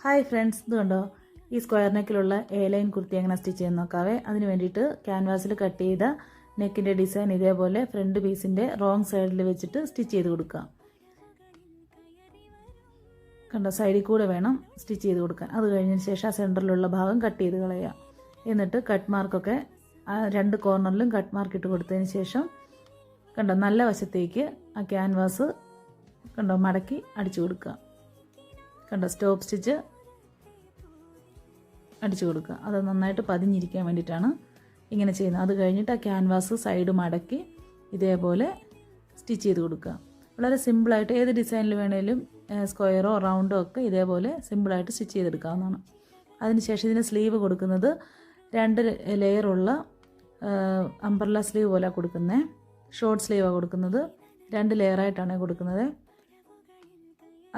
Hi friends, ഇത് കണ്ടോ? ഈ സ്ക്വയർ നെക്കിലുള്ള എ ലൈൻ കുർത്തി എങ്ങനെ സ്റ്റിച്ച് ചെയ്യാൻ നോക്കാവേ. അതിന് വേണ്ടിയിട്ട് ക്യാൻവാസിൽ കട്ട് ചെയ്ത നെക്കിൻ്റെ ഡിസൈൻ ഇതേപോലെ ഫ്രണ്ട് പീസിൻ്റെ റോങ് സൈഡിൽ വെച്ചിട്ട് സ്റ്റിച്ച് ചെയ്ത് കൊടുക്കാം. കണ്ടോ, സൈഡിൽ കൂടെ വേണം സ്റ്റിച്ച് ചെയ്ത് കൊടുക്കാൻ. അത് കഴിഞ്ഞതിന് ശേഷം ആ സെൻറ്ററിലുള്ള ഭാഗം കട്ട് ചെയ്ത് കളയുക. എന്നിട്ട് കട്ട് മാർക്കൊക്കെ രണ്ട് കോർണറിലും കട്ട് മാർക്ക് ഇട്ട് കൊടുത്തതിന് ശേഷം കണ്ടോ, നല്ല വശത്തേക്ക് ആ ക്യാൻവാസ് കണ്ടോ മടക്കി അടിച്ചു കൊടുക്കുക. കണ്ടോ, സ്റ്റോപ്പ് സ്റ്റിച്ച് അടിച്ചു കൊടുക്കുക. അത് നന്നായിട്ട് പതിഞ്ഞിരിക്കാൻ വേണ്ടിയിട്ടാണ് ഇങ്ങനെ ചെയ്യുന്നത്. അത് കഴിഞ്ഞിട്ട് ആ ക്യാൻവാസ് സൈഡ് മടക്കി ഇതേപോലെ സ്റ്റിച്ച് ചെയ്ത് കൊടുക്കുക. വളരെ സിമ്പിളായിട്ട് ഏത് ഡിസൈനിൽ വേണേലും സ്ക്വയറോ റൗണ്ടോ ഒക്കെ ഇതേപോലെ സിമ്പിളായിട്ട് സ്റ്റിച്ച് ചെയ്തെടുക്കാവുന്നതാണ്. അതിനുശേഷം ഇതിന് സ്ലീവ് കൊടുക്കുന്നത് 2 ലെയറുള്ള അംബ്രല്ല സ്ലീവ് പോലെ കൊടുക്കുന്നത്. ഷോർട്ട് സ്ലീവാണ് കൊടുക്കുന്നത്. 2 ലെയറായിട്ടാണ് കൊടുക്കുന്നത്.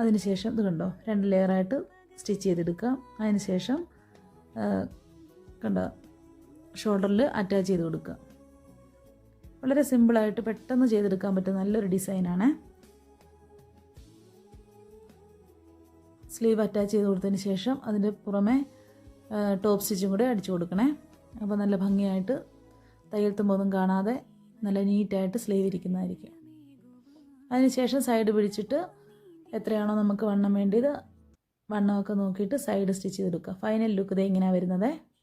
അതിനുശേഷം ഇത് കണ്ടോ, 2 ലെയറായിട്ട് സ്റ്റിച്ച് ചെയ്തെടുക്കുക. അതിനുശേഷം കണ്ടോ ഷോൾഡറിൽ അറ്റാച്ച് ചെയ്ത് കൊടുക്കുക. വളരെ സിമ്പിളായിട്ട് പെട്ടെന്ന് ചെയ്തെടുക്കാൻ പറ്റുന്ന നല്ലൊരു ഡിസൈനാണ്. സ്ലീവ് അറ്റാച്ച് ചെയ്ത് കൊടുത്തതിന് ശേഷം അതിൻ്റെ പുറമെ ടോപ്പ് സ്റ്റിച്ചും കൂടെ അടിച്ചു കൊടുക്കണേ. അപ്പോൾ നല്ല ഭംഗിയായിട്ട് തയ്യൽ തുമ്പൊന്നും കാണാതെ നല്ല നീറ്റായിട്ട് സ്ലീവ് ഇരിക്കുന്നതായിരിക്കും. അതിനുശേഷം സൈഡ് പിടിച്ചിട്ട് എത്രയാണോ നമുക്ക് വണ്ണം വേണ്ടിയത് വണ്ണമൊക്കെ നോക്കിയിട്ട് സൈഡ് സ്റ്റിച്ച് ചെയ്തെടുക്കുക. ഫൈനൽ ലുക്ക് ഇത് ഇങ്ങനെയാണ് വരുന്നത്.